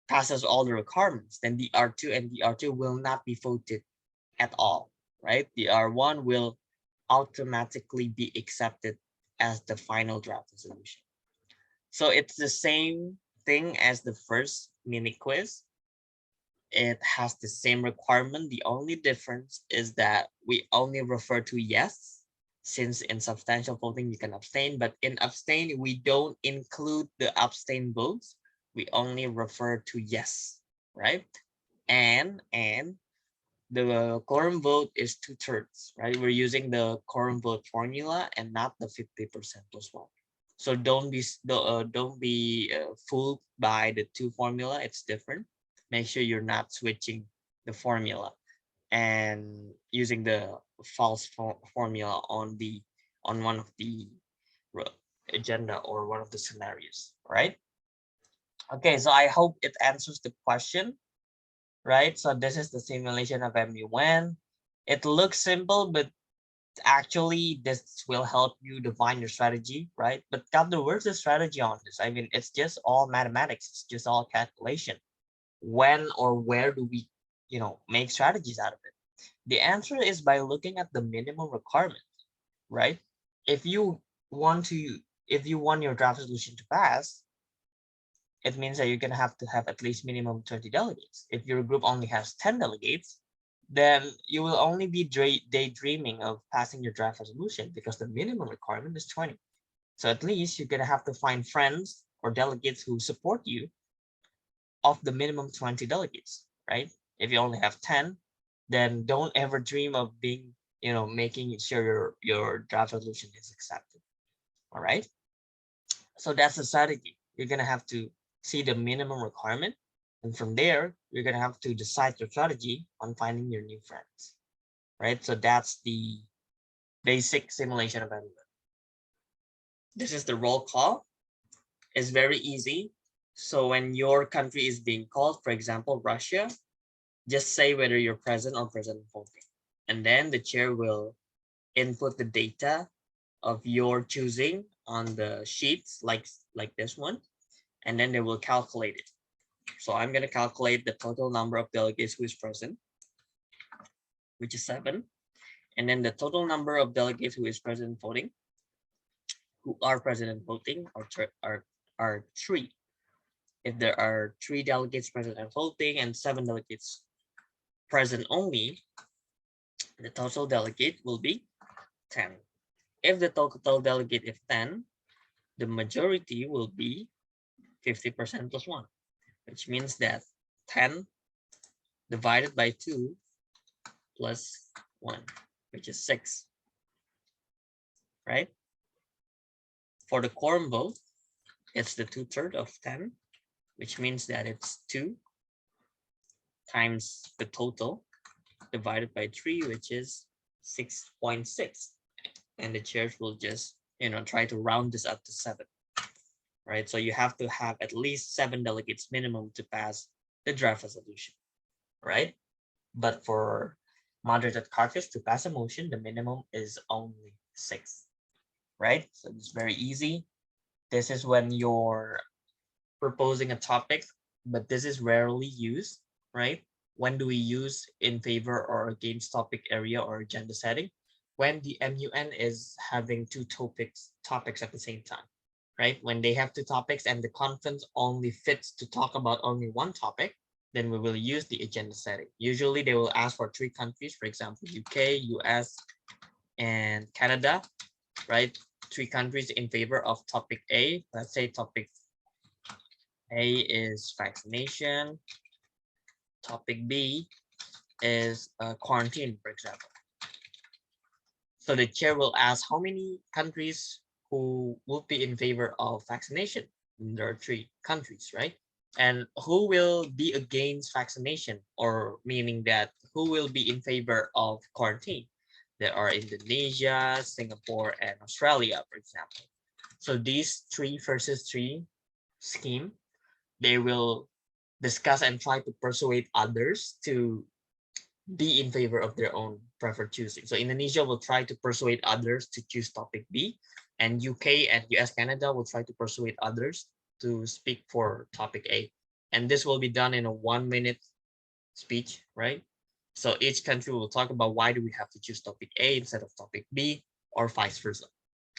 passes all the requirements? Then the R2 and the R2 will not be voted at all, right? The R1 will automatically be accepted as the final draft resolution. So it's the same thing as the first mini quiz. It has the same requirement. The only difference is that we only refer to yes, since in substantial voting you can abstain, but in abstain we don't include the abstain votes. We only refer to yes, right? And the quorum vote is 2/3, right? We're using the quorum vote formula and not the 50% plus 1. So don't be fooled by the 2 formula. It's different. Make sure you're not switching the formula and using the false formula on one of the agenda or one of the scenarios, right? Okay, so I hope it answers the question, right? So this is the simulation of MUN. It looks simple, but Actually, this will help you define your strategy, right? But Gabdo, where's the strategy on this? I mean, it's just all mathematics. It's just all calculation. When or where do we, make strategies out of it? The answer is by looking at the minimum requirement, right? If you want to, if you want your draft solution to pass, it means that you're going to have at least minimum 20 delegates. If your group only has 10 delegates, then you will only be daydreaming of passing your draft resolution because the minimum requirement is 20. So at least you're going to have to find friends or delegates who support you of the minimum 20 delegates, right? If you only have 10, then don't ever dream of being, making sure your draft resolution is accepted. All right. So that's the strategy. You're going to have to see the minimum requirement. And from there, you're going to have to decide your strategy on finding your new friends, right? So that's the basic simulation of MUN. This is the roll call. It's very easy. So when your country is being called, for example, Russia, just say whether you're present or present voting. And then the chair will input the data of your choosing on the sheets like this one, and then they will calculate it. So I'm going to calculate the total number of delegates who is present, which is 7. And then the total number of delegates who is present voting, who are present and voting are 3. If there are 3 delegates present and voting and 7 delegates present only, the total delegate will be 10. If the total delegate is 10, the majority will be 50% plus 1, which means that 10 divided by 2 plus 1, which is 6, right? For the quorum vote, it's the 2/3 of 10, which means that it's 2 times the total divided by 3, which is 6.6. And the chairs will just, try to round this up to 7, right? So you have to have at least 7 delegates minimum to pass the draft resolution, right? But for moderated caucus to pass a motion, the minimum is only 6, right? So it's very easy. This is when you're proposing a topic, but this is rarely used, right? When do we use in favor or against topic area or agenda setting? When the MUN is having 2 topics at the same time, right? When they have 2 topics and the conference only fits to talk about only 1 topic, then we will use the agenda setting. Usually they will ask for 3 countries, for example, UK, US, and Canada, right? 3 countries in favor of topic A. Let's say topic A is vaccination. Topic B is quarantine, for example. So the chair will ask how many countries who will be in favor of vaccination. There are 3 countries, right? And who will be against vaccination, or meaning that who will be in favor of quarantine? There are Indonesia, Singapore, and Australia, for example. So these 3 versus 3 scheme, they will discuss and try to persuade others to be in favor of their own preferred choosing. So Indonesia will try to persuade others to choose topic B, and UK and US Canada will try to persuade others to speak for topic A. And this will be done in a 1-minute speech, right? So each country will talk about why do we have to choose topic A instead of topic B, or vice versa.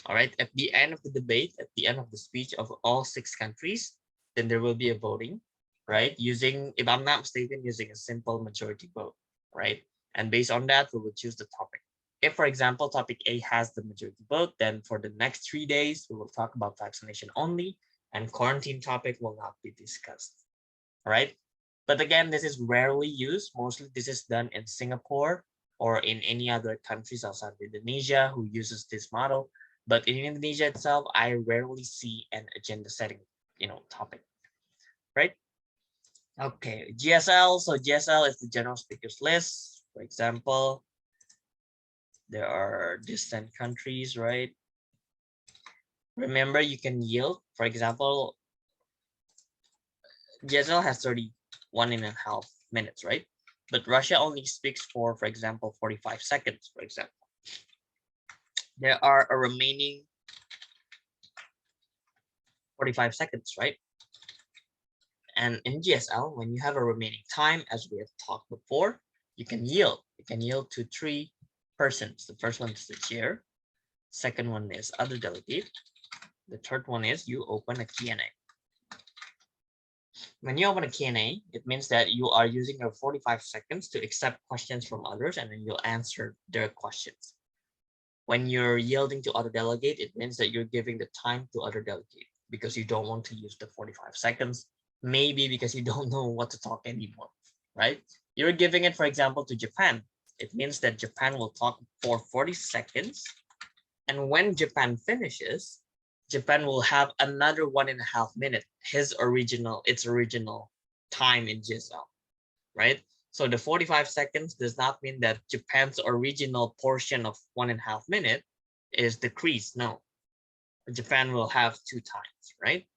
All right, at the end of the debate, at the end of the speech of all 6 countries, then there will be a voting, right? Using, if I'm not mistaken, using a simple majority vote, right? And based on that, we will choose the topic. If, for example, topic A has the majority vote, then for the next 3 days, we will talk about vaccination only, and quarantine topic will not be discussed. All right. But again, this is rarely used. Mostly this is done in Singapore or in any other countries outside of Indonesia who uses this model. But in Indonesia itself, I rarely see an agenda setting, topic, right? Okay, GSL. So GSL is the general speakers list. For example, there are distant countries, right? Remember, you can yield. For example, GSL has 31.5 minutes, right? But Russia only speaks for example, 45 seconds, for example. there are a remaining 45 seconds, right? And in GSL, when you have a remaining time, as we have talked before, you can yield. You can yield to 3 persons. The first one is the chair. Second one is other delegate. The third one is you open a Q&A. When you open a Q&A, it means that you are using your 45 seconds to accept questions from others, and then you'll answer their questions. When you're yielding to other delegate, it means that you're giving the time to other delegate because you don't want to use the 45 seconds, maybe because you don't know what to talk anymore, right? You're giving it, for example, to Japan. It means that Japan will talk for 40 seconds. And when Japan finishes, Japan will have another 1.5 minutes, its original time in GSL, right? So the 45 seconds does not mean that Japan's original portion of 1.5 minutes is decreased. No, Japan will have 2 times, right?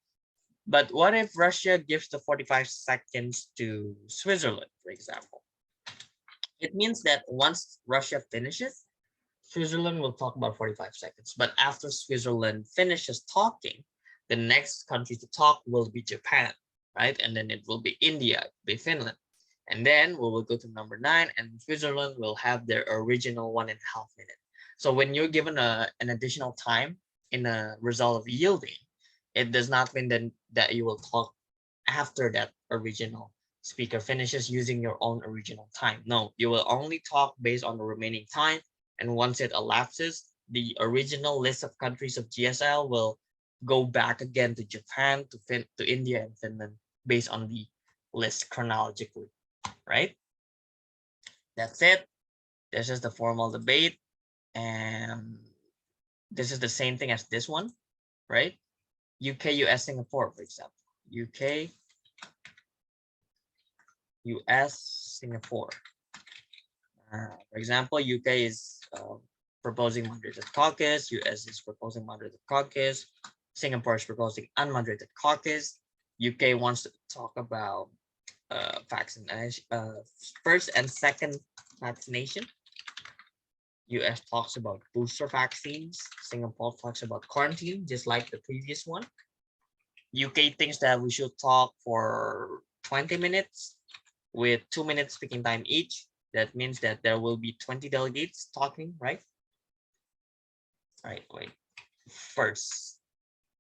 But what if Russia gives the 45 seconds to Switzerland, for example? It means that once Russia finishes, Switzerland will talk about 45 seconds. But after Switzerland finishes talking, the next country to talk will be Japan, right? And then it will be India, it will be Finland. And then we will go to number 9, and Switzerland will have their original 1.5 minutes. So when you're given an additional time in a result of yielding, it does not mean that you will talk after that original speaker finishes using your own original time. No, you will only talk based on the remaining time. And once it elapses, the original list of countries of GSL will go back again to Japan, to India and Finland based on the list chronologically, right? That's it. This is the formal debate. And this is the same thing as this one, right? UK, US, Singapore, for example. UK, US, Singapore. For example, UK is proposing moderated caucus, US is proposing moderated caucus, Singapore is proposing unmoderated caucus, UK wants to talk about vaccination, first and second vaccination. US talks about booster vaccines. Singapore talks about quarantine, just like the previous one. UK thinks that we should talk for 20 minutes with 2 minutes speaking time each. That means that there will be 20 delegates talking, right? All right, wait. First.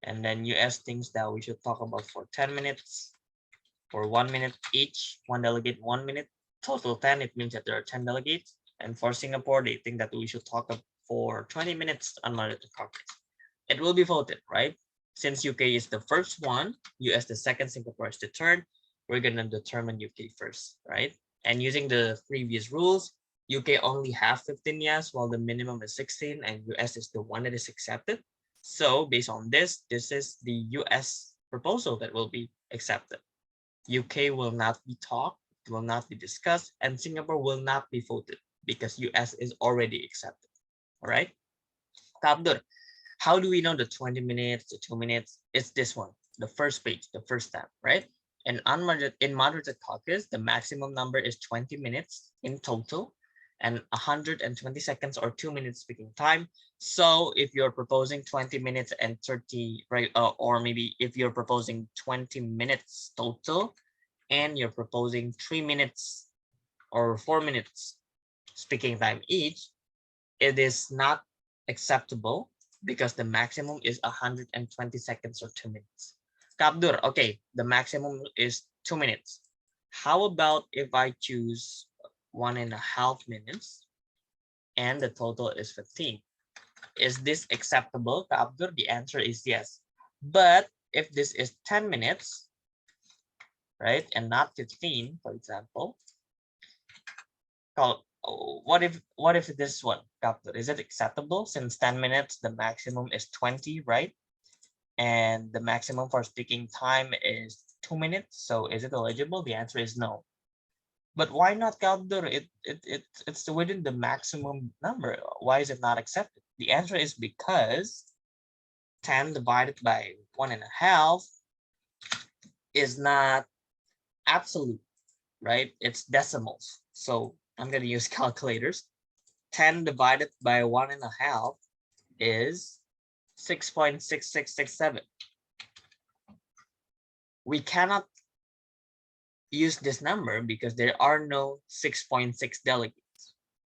And then US thinks that we should talk about for 10 minutes, for 1 minute each, one delegate, 1 minute, total 10. It means that there are 10 delegates. And for Singapore, they think that we should talk for 20 minutes unmoderated caucus. It will be voted, right? Since UK is the first one, US the second, Singapore is the third, we're going to determine UK first, right? And using the previous rules, UK only have 15 yes, while the minimum is 16, and US is the one that is accepted. So based on this is the US proposal that will be accepted. UK will not be talked, will not be discussed, and Singapore will not be voted because US is already accepted. All right. Abdur, how do we know the 20 minutes, the 2 minutes? It's this one, the first page, the first step, right? And in moderated caucus, the maximum number is 20 minutes in total and 120 seconds or 2 minutes speaking time. So if you're proposing 20 minutes and 30, right, or maybe if you're proposing 20 minutes total and you're proposing 3 minutes or 4 minutes speaking time each, it is not acceptable because the maximum is 120 seconds or 2 minutes. Kabdur, okay, the maximum is 2 minutes. How about if I choose 1.5 minutes and the total is 15? Is this acceptable, Kabdur? The answer is yes. But if this is 10 minutes, right, and not 15, for example, what if this one, Kabdur, is it acceptable? Since 10 minutes, the maximum is 20, right? And the maximum for speaking time is 2 minutes. So is it eligible? The answer is no. But why not, Kabdur? It's within the maximum number. Why is it not accepted? The answer is because 10 divided by 1.5 is not absolute, right? It's decimals. So I'm going to use calculators. 10 divided by 1.5 is 6.6667. We cannot use this number because there are no 6.6 delegates.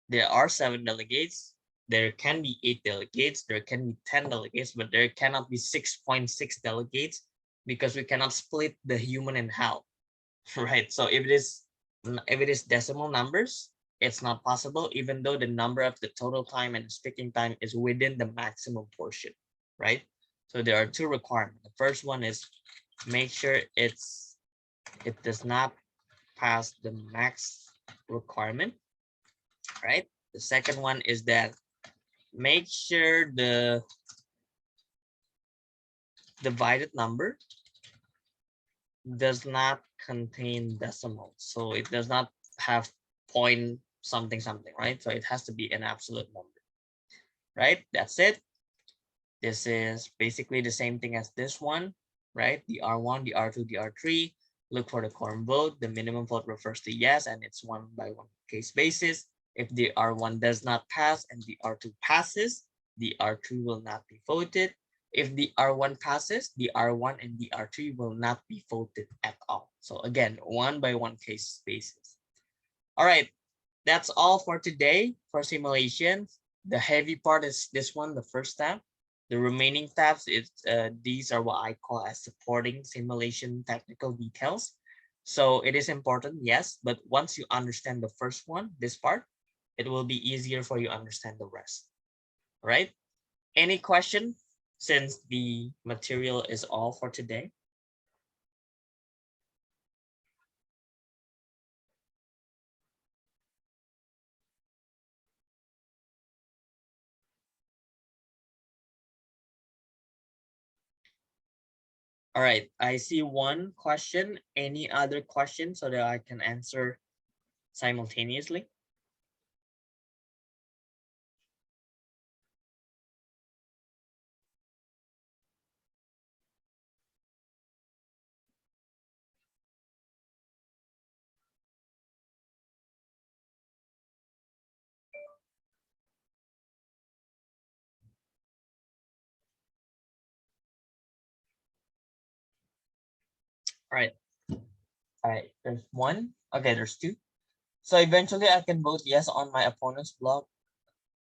There are 7 delegates. There can be 8 delegates. There can be 10 delegates, but there cannot be 6.6 delegates because we cannot split the human in half, right? So if it is decimal numbers, it's not possible, even though the number of the total time and speaking time is within the maximum portion, right? So there are 2 requirements. The first one is make sure it does not pass the max requirement, right? The second one is that make sure the divided number does not contain decimals. So it does not have point something something, right? So it has to be an absolute number, right? That's it. This is basically the same thing as this one, right? The R1, the R2, the R3. Look for the quorum vote. The minimum vote refers to yes, and it's 1-by-1 case basis. If the R1 does not pass and the R2 passes, the R2 will not be voted. If the R1 passes, the R1 and the R3 will not be voted at all. So again, 1-by-1 case basis. All right, that's all for today for simulations. The heavy part is this one, the first tab. The remaining tabs, these are what I call as supporting simulation technical details. So it is important, yes, but once you understand the first one, this part, it will be easier for you to understand the rest, right? Any question since the material is all for today? All right, I see one question. Any other questions so that I can answer simultaneously? All right. All right, there's one. Okay, there's two. So eventually I can vote yes on my opponent's block.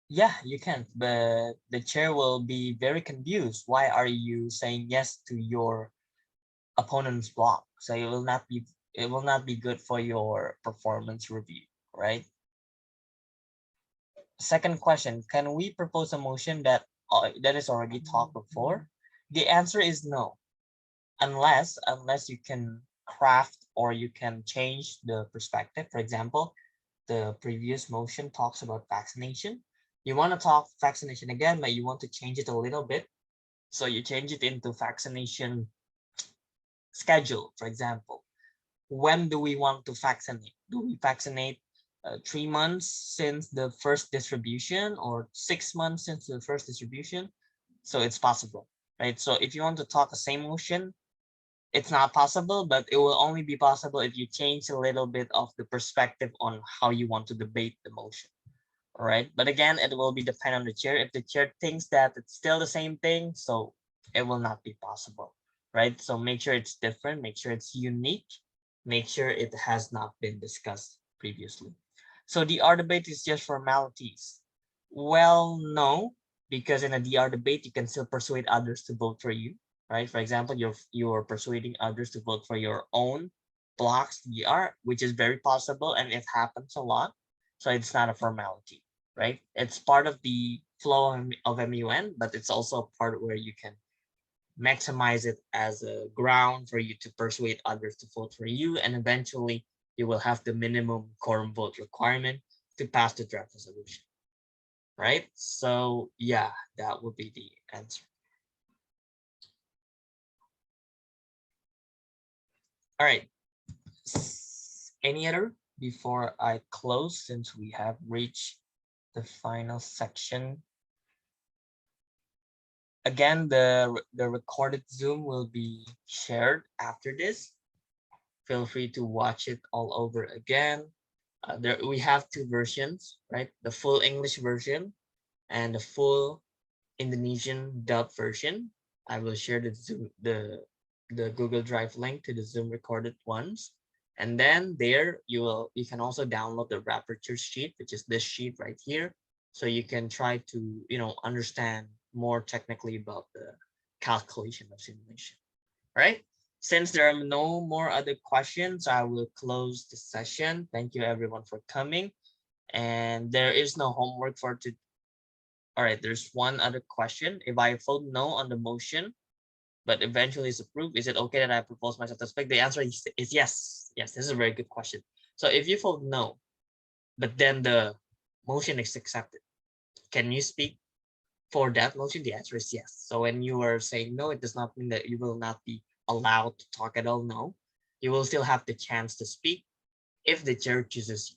Yeah, you can, but the chair will be very confused. Why are you saying yes to your opponent's block? So it will not be good for your performance review, right? Second question, can we propose a motion that is already talked before? The answer is no, unless you can craft or you can change the perspective. For example, the previous motion talks about vaccination. You want to talk vaccination again, but you want to change it a little bit. So you change it into vaccination schedule, for example. When do we want to vaccinate? Do we vaccinate 3 months since the first distribution or 6 months since the first distribution? So it's possible, right? So if you want to talk the same motion, it's not possible, but it will only be possible if you change a little bit of the perspective on how you want to debate the motion. All right, but again, it will be depend on the chair. If the chair thinks that it's still the same thing, so it will not be possible, right? So make sure it's different, make sure it's unique, make sure it has not been discussed previously. So DR debate is just formalities. Well, no, because in a DR debate, you can still persuade others to vote for you, right? For example, you're persuading others to vote for your own blocks DR, which is very possible and it happens a lot. So it's not a formality, right? It's part of the flow of MUN, but it's also a part where you can maximize it as a ground for you to persuade others to vote for you, and eventually you will have the minimum quorum vote requirement to pass the draft resolution, right? So yeah, that would be the answer. All right, any other before I close, since we have reached the final section? Again, the recorded Zoom will be shared after this. Feel free to watch it all over again. We have two versions, right? The full English version and the full Indonesian dub version. I will share the Zoom, the Google Drive link to the Zoom recorded ones. And then there you can also download the Rapporteur sheet, which is this sheet right here. So you can try to, understand more technically about the calculation of simulation. All right. Since there are no more other questions, I will close the session. Thank you everyone for coming. And there is no homework for today. All right, there's one other question. If I vote no on the motion, but eventually is approved, is it okay that I propose myself to speak? The answer is yes. Yes, this is a very good question. So if you vote no, but then the motion is accepted, can you speak for that motion? The answer is yes. So when you are saying no, it does not mean that you will not be allowed to talk at all. No, you will still have the chance to speak if the chair chooses you.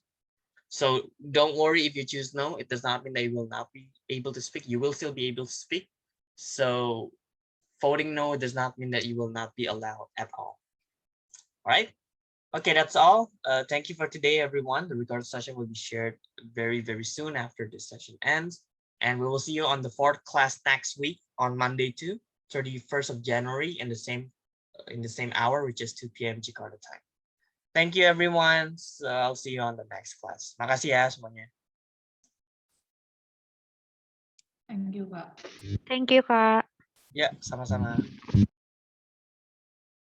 So don't worry if you choose no. It does not mean that you will not be able to speak. You will still be able to speak. So voting no does not mean that you will not be allowed at all. All right. Okay, that's all. Thank you for today, everyone. The recorded session will be shared very, very soon after this session ends. And we will see you on the fourth class next week on Monday too, 31st of January in the same hour, which is 2 p.m. Jakarta time. Thank you, everyone. So I'll see you on the next class. Makasih ya semuanya. Thank you, Kak. Thank you, Kak. Ya, sama-sama.